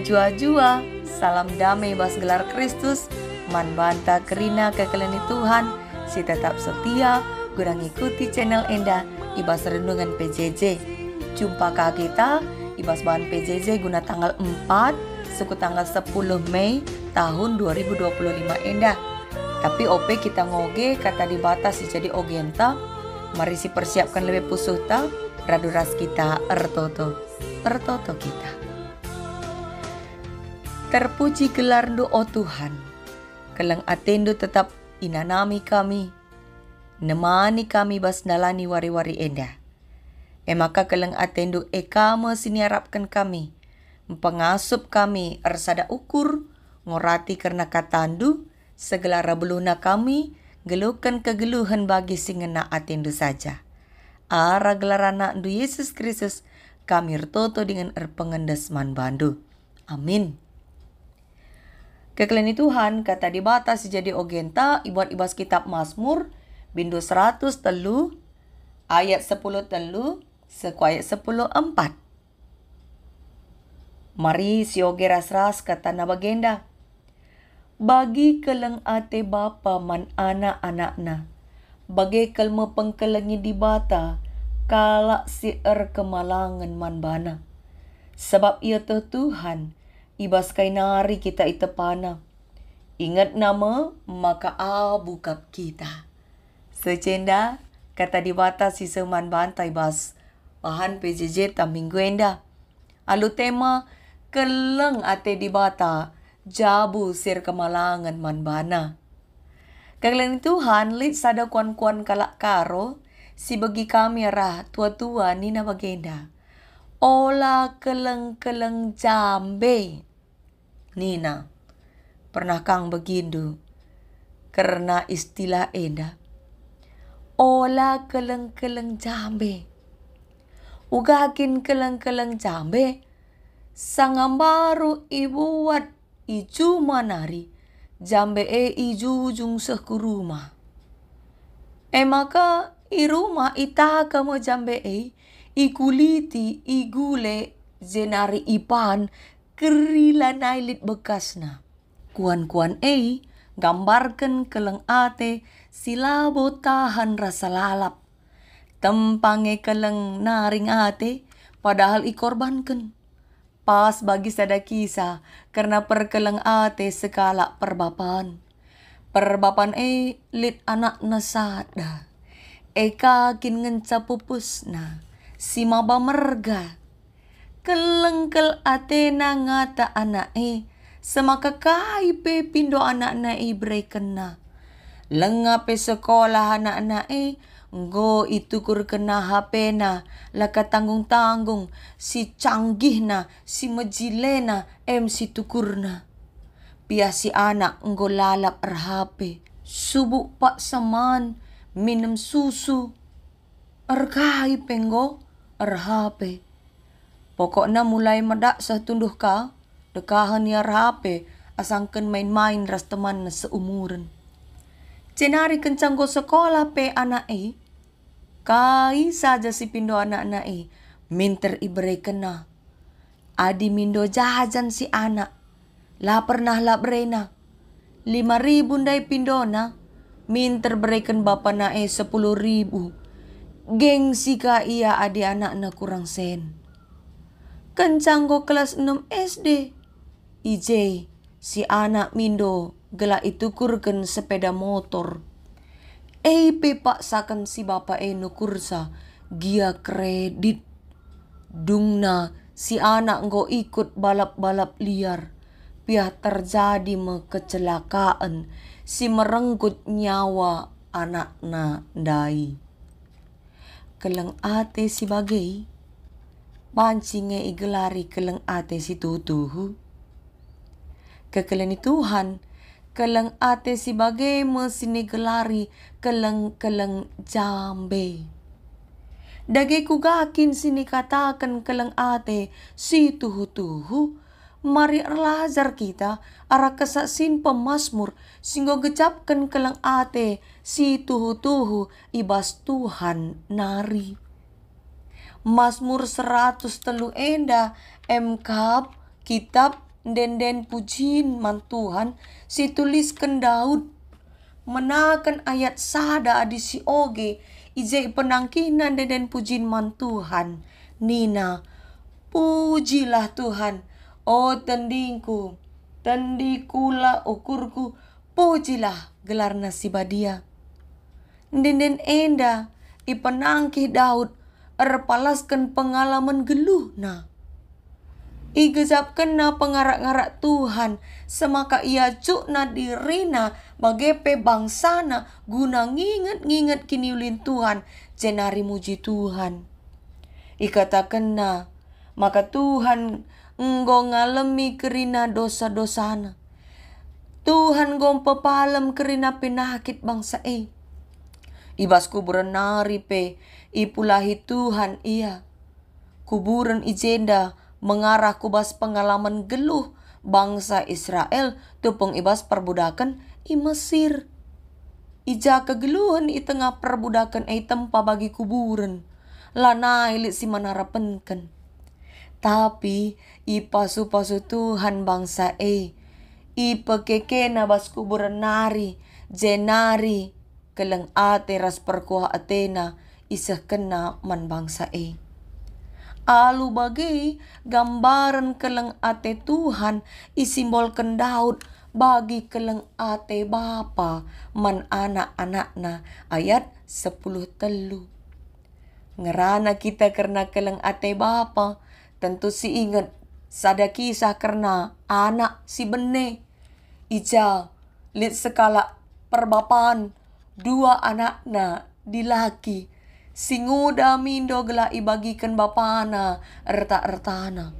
Jua-jua, salam damai bas gelar Kristus, man banta kerina kekelani Tuhan, si tetap setia, guna ngikuti channel Enda, ibas renungan PJJ. Jumpa kak kita, ibas bahan PJJ guna tanggal 4, suku tanggal 10 Mei tahun 2025 Enda. Tapi OP kita ngoge kata dibatasi jadi ogenta, mari si persiapkan lebih pusuta, raduras kita ertoto kita. Terpuji gelarmu oh Tuhan, kelang atendu tetap inanami kami, nemani kami bas nalani wari-wari Enda. Maka kelang atendu kama siniarapkan kami, pengasup kami ersada ukur, ngorati karena katandu, segala rabeluna kami, gelukan kegeluhan bagi singena atendu saja. Ara gelarana du Yesus Kristus, kami ertoto dengan erpengendes man bandu. Amin. Kekelani Tuhan kata dibatas jadi ogenta ibuat ibas kitab Mazmur bindu 100 telu ayat 10 telu seku ayat 10 4. Mari si oge ras-ras kata na bagenda. Bagi keleng ate bapa man anak-anakna, bagai kelma pengkelengi di bata, kalak si kemalangan man bana. Sebab ia Tuhan, ibas kainari kita itepana. Ingat nama, maka abukap kita. Secenda, kata dibata si seman bantai bas. Bahan PJJ ta minggu enda. Alu tema, keleng ate dibata, jabu sir kemalangan man bana. Kaglan Tuhan, lit sada kuan-kuan kalak karo, si bagi kami rah tua-tua ni na bagenda. Ola keleng-keleng jambe. Nina, pernah kang begindu karena istilah Enda. Ola keleng-keleng jambe. Ugakin keleng-keleng jambe. Sangambaru ibuat iju manari. Jambe iju jung sekuruma. Maka iruma ita kamo jambe ikuliti igule zenari ipan kerila nailit bekasna. Kuan-kuan gambarkan keleng ate silabo tahan rasa lalap. Tempange keleng naring ate padahal ikorbankan. Pas bagi sada kisah karena perkeleng ate sekala perbapan. Perbapan lit anak nasada. Kakin ngenca pupusna. Si maba merga. Kelengkel atena ngata anak semaka kai pe pindo anak na ibre kena. Lengape sekolah anak na nggo itukur kena HP na. Laka tanggung-tanggung si canggih na, si mejilena si tukurna. Pia si anak nggo lalap HP. Subuk pak saman minum susu. Kai penggo HP. Pokoknya mulai medak setunduh ka, dekahan ya HP, asangken main-main ras teman na seumuran. Cenari kencang go sekolah pe anak kai saja si pindo anak minter ibre kena. Adi mindo jajan si anak, la pernah la brena. 5.000 dai pindona, minter bereken bapa na 10.000. Gengsi ka iya adi anak na kurang sen. Kencang go kelas 6 SD. IJ, si anak mindo gela itukurken sepeda motor. Pak sakan si bapa nukursa gia kredit. Dungna si anak nggo ikut balap-balap liar. Piah terjadi kecelakaan si merenggut nyawa anakna dai. Keleng ate si bagai bancinge igelari keleng ate si tutuhu. Kekeleni Tuhan, keleng ate si bagai mesini gelari keleng-keleng jambe. Dage kugakin sini katakan keleng ate si tuhu-tuhu. Mari erlajar kita arah kesaksin pemazmur singgo gecapkan keleng ate si tuhu-tuhu ibas Tuhan nari. Mazmur 100 telu enda MK kitab Den pujin man Tuhan si tuliskan Daud. Menakan ayat sada adi si oge ije penangkinan den pujin man Tuhan. Nina, pujilah Tuhan, oh tendingku, tendikula ukurku, pujilah gelarna si badia. Den enda ipenangki Daud erpalaskan pengalaman geluh na. Igezapkan na pengarak-ngarak Tuhan, semaka ia cukna dirina bagepe bangsana guna nginget kiniulin Tuhan, jenari muji Tuhan. Ikatakan na, maka Tuhan enggo ngalemi kerina dosa-dosana. Tuhan gom pepalem kerina penyakit bangsa Ibas kuburan nari pe, ipulahi Tuhan ia. Kuburan ijenda mengarah kubas pengalaman geluh bangsa Israel tupung ibas perbudakan i Mesir. Ija kegeluhan i tengah perbudakan tempa bagi kuburan. Lana ilit si manarapenken. Tapi i pasu-pasu Tuhan bangsa ipekekena bas kuburan nari, jenari, keleng ate ras perkuah Athena isah kena man bangsa Alu bagi gambaran keleng ate Tuhan isimbolkan Daud bagi keleng ate Bapa man anak-anakna ayat 10 telu. Ngerana kita karena keleng ate Bapa tentu si ingat sada kisah karena anak si bene ija lit sekala perbapaan 2 anakna dilaki. Singuda mindo gela ibagikan bapana erta-ertana.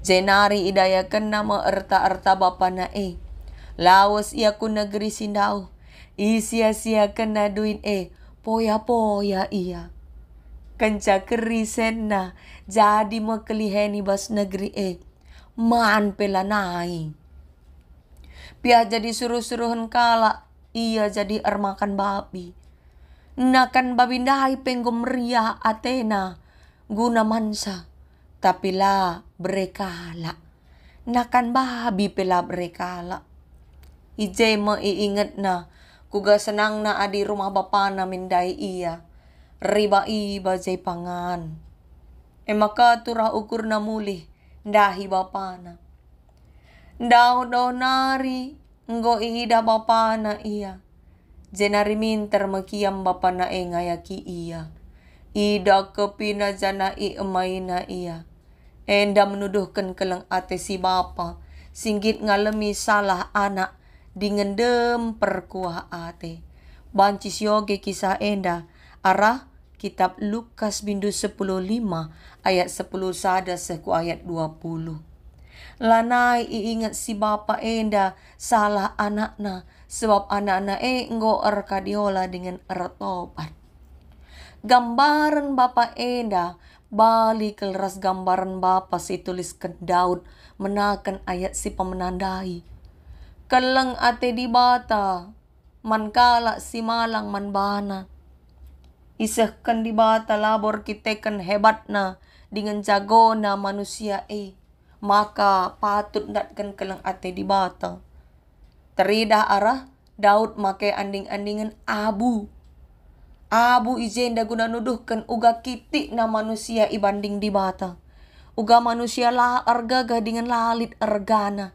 Jenari idayakan nama erta-erta bapana Lawas ia ku negeri sindau. Isia-sia kena duit poya-poya ia. Kenca kerisenna jadi mekeliheni bas negeri man pelanai. Pia jadi suruh-suruhan kala ia jadi ermakan babi. Nakan babindai penggom ria Athena guna mansa, tapi la berekala. Nakan babi pela berekala. Ije me iingat na kuga senang na adi rumah bapana mindai ia. Riba iba jay pangan. Maka turah ukur na mulih dahi bapana. Daw nari nggo iida bapana ia. Jenari minter makiam bapana ngayaki ia. Ida kepina jana emaina ia. Enda menuduhkan keleng ate si bapa. Singgit ngalemi salah anak dengan dem perkuah ate. Banci sioge kisah enda. Arah kitab Lukas bindu 10:5 ayat 10 sada seku ayat 20. Lanai iingat si bapa enda salah anakna sebab anak-anak enggo erkadiola dengan ertobat. Gambaran bapa enda balik keras gambaran bapa si tuliskan Daud menakan ayat si pemenandai. Keleng ate di bata mankala si malang manbana. Isahkan di bata labor kitekan hebatna dengan jagona manusia maka patut ndatkan keleng ate di bata. Teridah arah Daud make anding-andingan abu. Abu ijenda guna nuduhkan uga kitik na manusia ibanding di bata. Uga manusia la argagah dengan lalit ergana.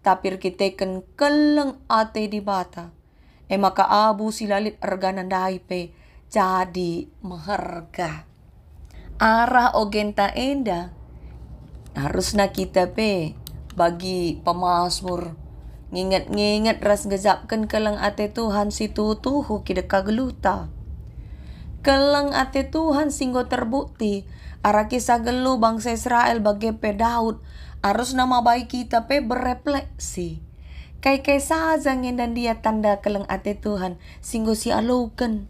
Tapir kitekan keleng ate di bata. Maka abu silalit ergana daipe jadi maharga. Arah ogenta enda harusna kita bagi pemazmur nginget ras ngezapkan keleng ate Tuhan si tutuhu kideka geluta. Keleng ate Tuhan singgo terbukti arah kisah gelu bangsa Israel bagepe Daud harus nama baik kita berefleksi. Kai saja ngendan dia tanda keleng ate Tuhan singgo si alukan.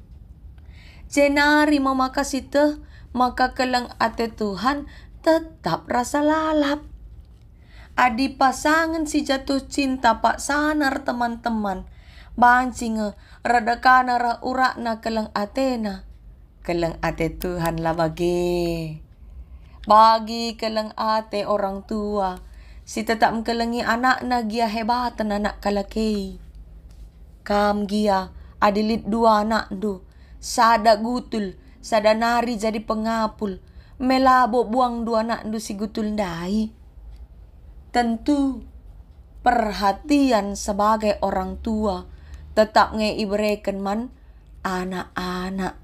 Jenari memakasih teh maka keleng ate Tuhan tetap rasa lalap. Adi pasangan si jatuh cinta pak sanar teman-teman. Bancing redekana ra urakna keleng Athena. Keleng ate Tuhan lah bagi keleng ate orang tua. Si tetap mengkelengi anak na gia hebatan anak kalakei. Kam gia adilit dua anak du. Sada gutul, sada nari jadi pengapul. Melabo buang dua anak du si gutul dai. Tentu perhatian sebagai orang tua tetap ngeibrekan man anak-anak.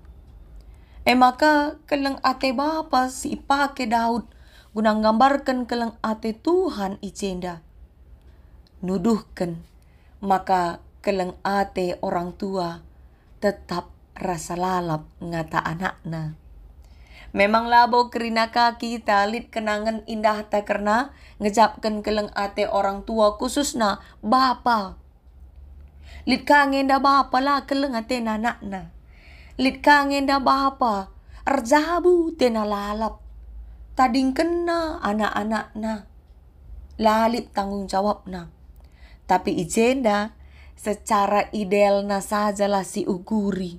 Maka keleng ate bapa si pake Daud guna nggambarkan keleng ate Tuhan icenda. Nuduhkan maka keleng ate orang tua tetap rasa lalap ngata anakna. Memang labo kerinaka kita lit kenangan indah ta karena ngejapkan keleng ate orang tua khususna bapa. Lit kangen da bapa lah keleng ate anakna. Lit kangen da bapa arjabu tena lalap. Tading kena anak-anakna. Lalit tanggung jawabna. Tapi ijenda secara idealna sajalah si uguri.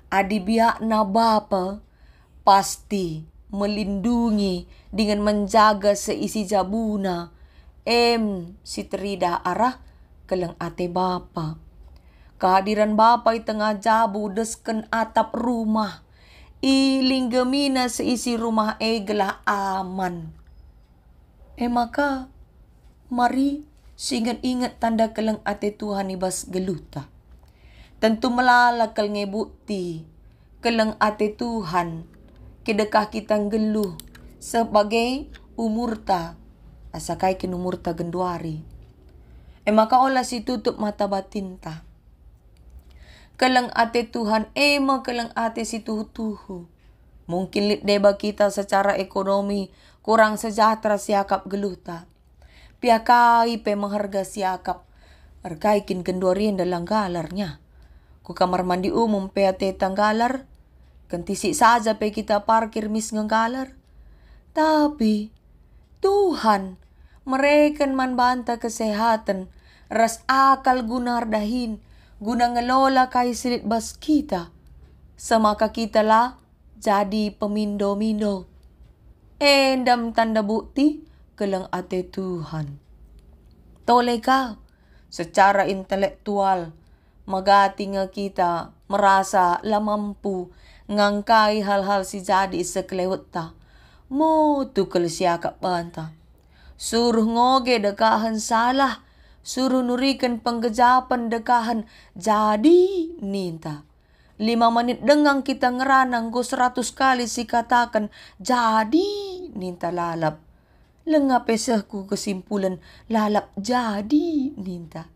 Adibiakna bapa pasti melindungi dengan menjaga seisi jabuna. Si terida arah keleng ate bapa. Kehadiran bapa di tengah jabu desken atap rumah. Iling gemina seisi rumah gelah aman. Maka mari ingat tanda keleng ate Tuhan ibas geluta. Tentu melalakal ngebukti keleng ate Tuhan kedekah kita geluh sebagai umurta asakai kin umurta genduari. Maka olah si tutup mata batinta. Keleng ate Tuhan keleng ate si tuhu-tuhu. Mungkin lit deba kita secara ekonomi kurang sejahtera siakap geluta. Piakai pe mengharga siakap. Arkaikin kenduarien dalam galarnya. Ku kamar mandi umum pe ate tanggalar. Kentisi saja pe kita parkir mis nggalar. Tapi Tuhan mereken man banta kesehatan. Ras akal gunar dahin. Guna ngelola kai silit bas kita. Semaka kita lah jadi pemindo-mindo. Endam tanda bukti keleng ate Tuhan. Tole kau secara intelektual magati nga kita merasa la mampu ngangkai hal-hal si jadi sekelewet ta. Mo tukel siakap banta. Suruh ngoge dekahan salah. Suruh nurikan penggejapan dekahan jadi ninta. 5 menit dengang kita ngeranang go 100 kali si katakan jadi ninta lalap. Lengap esahku kesimpulan lalap jadi ninta.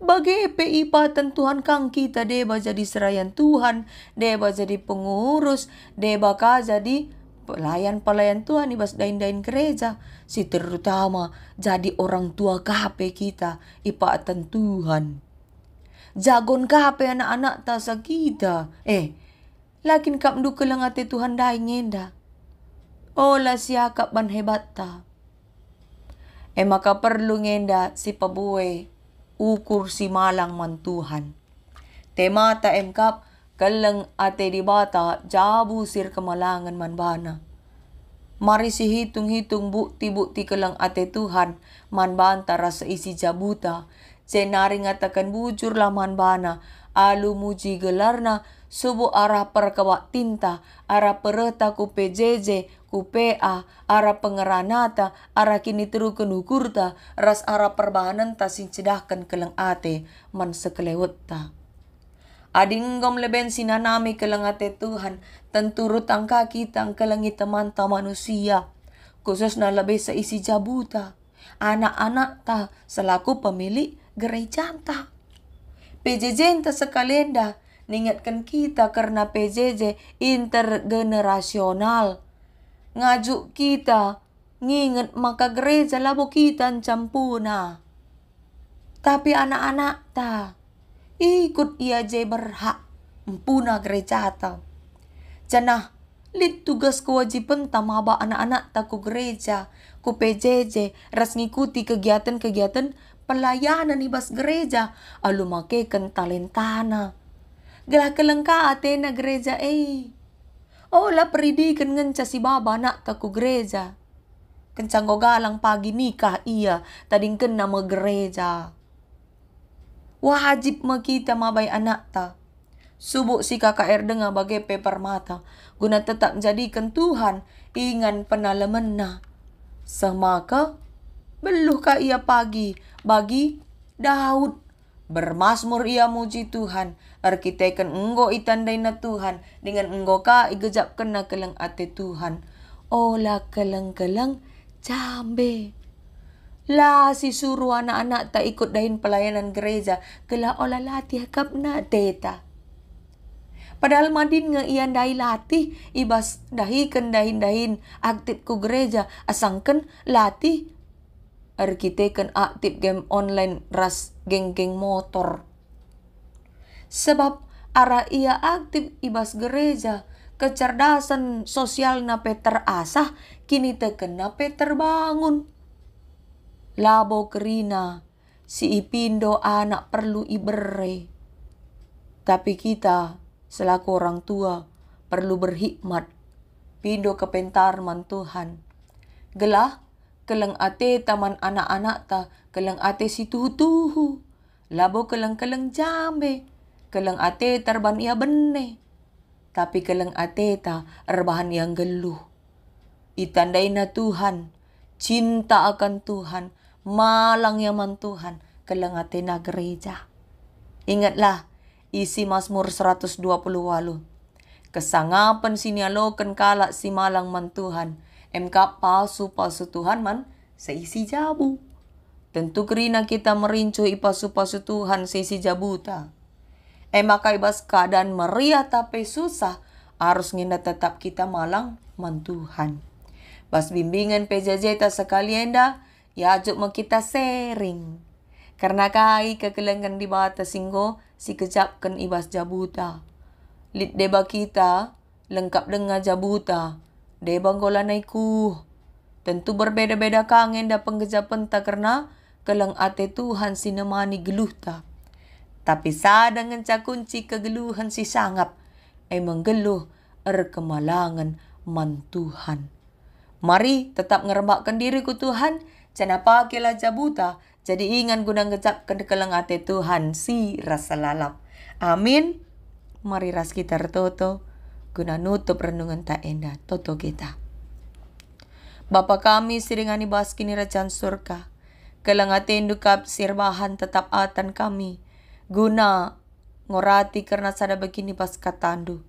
Bagai peipatan Tuhan kang kita deba jadi serayan Tuhan, deba jadi pengurus, deba ka jadi pelayan-pelayan Tuhan ibas dain-dain gereja. Si terutama jadi orang tua kape kita ipatan Tuhan. Jagon kape anak-anak tasa kita. Lakin kap du kelang ate Tuhan dai ngenda. Ola siakap ban hebat ta. Maka perlu ngenda si pabuwe ukur si malang man Tuhan. Temata kap keleng ate di bata jabu sir kemalangan man bana. Mari si hitung-hitung bukti-bukti keleng ate Tuhan man banta rasa isi jabuta. Senari ngatakan bujur lah man bana. Alu muji gelarna subuh arah perkawak tinta. Arah pereta ku PJJ ku PA. Arah pengeranata. Arah kini terukan ukurta. Ras arah perbahanan ta sin cedahkan keleng ate man sekelewet ta. Adinggom leben sinanami keleng ate Tuhan. Tentu rutang kaki tang kelengi teman ta manusia. Khususnya lebih seisi jabuta. Anak-anak ta selaku pemilik gereja ta. PJJ ta sekalenda. Ningatkan kita karena PJJ intergenerasional. Ngajuk kita. Nginget maka gereja labo kita campuna. Tapi anak-anak ta ikut ia je berhak empuna gereja ta. Janah lit tugas kewajiban tamaba anak-anak ta ku gereja, ku PJJ, ras ngikuti kegiatan-kegiatan pelayanan ibas gereja, alu makekan talentana. Gelah kelengka atena gereja Ola peridikan ngenca si baba anak ta ku gereja. kencang galang pagi nikah iya, tading kena gereja. Wajib kita mabai anak ta. Subuk si KKR dengar bagai paper mata, guna tetap jadikan Tuhan ingan penalamanna. Semaka beluh ka ia pagi bagi Daud. Bermasmur ia muji Tuhan, arkiteken enggo itandai na Tuhan, dengan enggo ka igejap kena keleng ate Tuhan. Olah keleng-keleng jambe. Lah si suruh anak-anak tak ikut dahin pelayanan gereja, kela olah latih kap na teta. Padahal madin nge ian dahi latih, ibas dahikan dahin-dahin aktif ku gereja, asangken latih arkiteken aktif game online ras geng-geng motor. Sebab arah ia aktif ibas gereja, kecerdasan sosial nape terasah, kini teken nape terbangun. Labo kerina, si ipindo anak perlu ibere. Tapi kita selaku orang tua perlu berhikmat, pindo kepentarman Tuhan. Gelah keleng ate taman anak-anak ta, keleng ate si tuhu-tuhu. Labo keleng-keleng jambe, keleng ate terban ia bene. Tapi keleng ate ta erbahan yang geluh. Itandai na Tuhan, cinta akan Tuhan, malang yaman Tuhan, keleng ate na gereja. Ingatlah isi Mazmur 128. Kesangapan sinialoken kalak si malang man Tuhan. MK palsu-palsu Tuhan man seisi jabu. Tentu kerina kita merincu ipasu-pasu Tuhan seisi jabuta. Maka ibas keadaan meriah tapi susah, harus ngenda tetap kita malang man Tuhan. Bas bimbingan PJJ ta sekali enda, ya ajuk mau kita sharing. Karena kai kekelengan di bata singgo, si kecapkan ibas jabuta. Lid deba kita, lengkap dengan jabuta. Debang golanaiku. Tentu berbeda-beda kangen da penggejapan ta karena keleng ate Tuhan sinemani geluh ta. Tapi sadang ngenca kunci kegeluhan si sangap. Emang geluh kemalangan man Tuhan. Mari tetap ngerembakkan diri ku Tuhan. Cenapa kela jabuta. Jadi ingan guna ngejapkan keleng ate Tuhan si rasa lalap. Amin. Mari ras kita retoto. Guna nutup renungan tak endah toto kita. Bapa kami siringani bas kini rajan surga. Kelang atin dukap sirbahan tetap atan kami. Guna ngorati karena sada begini pas katandu.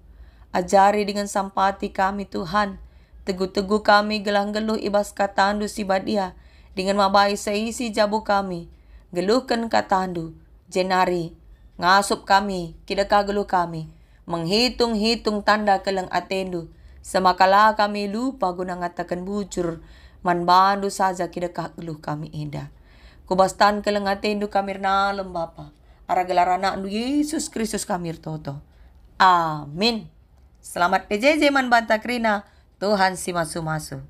Ajari dengan sampati kami Tuhan. Teguh-teguh kami gelang-geluh ibas katandu si badia. Dengan mabai seisi jabu kami. Geluhkan katandu. Jenari ngasup kami. Kidaka geluh kami. Menghitung-hitung tanda keleng atendu. Semakala kami lupa guna ngatakan bujur. Man bandu saja kidaka geluh kami indah. Kubastan keleng atendu kami nalem Bapa. Ara gelar anak Yesus Kristus kami toto. Amin. Selamat PJJ man banta krina. Tuhan si masu-masu.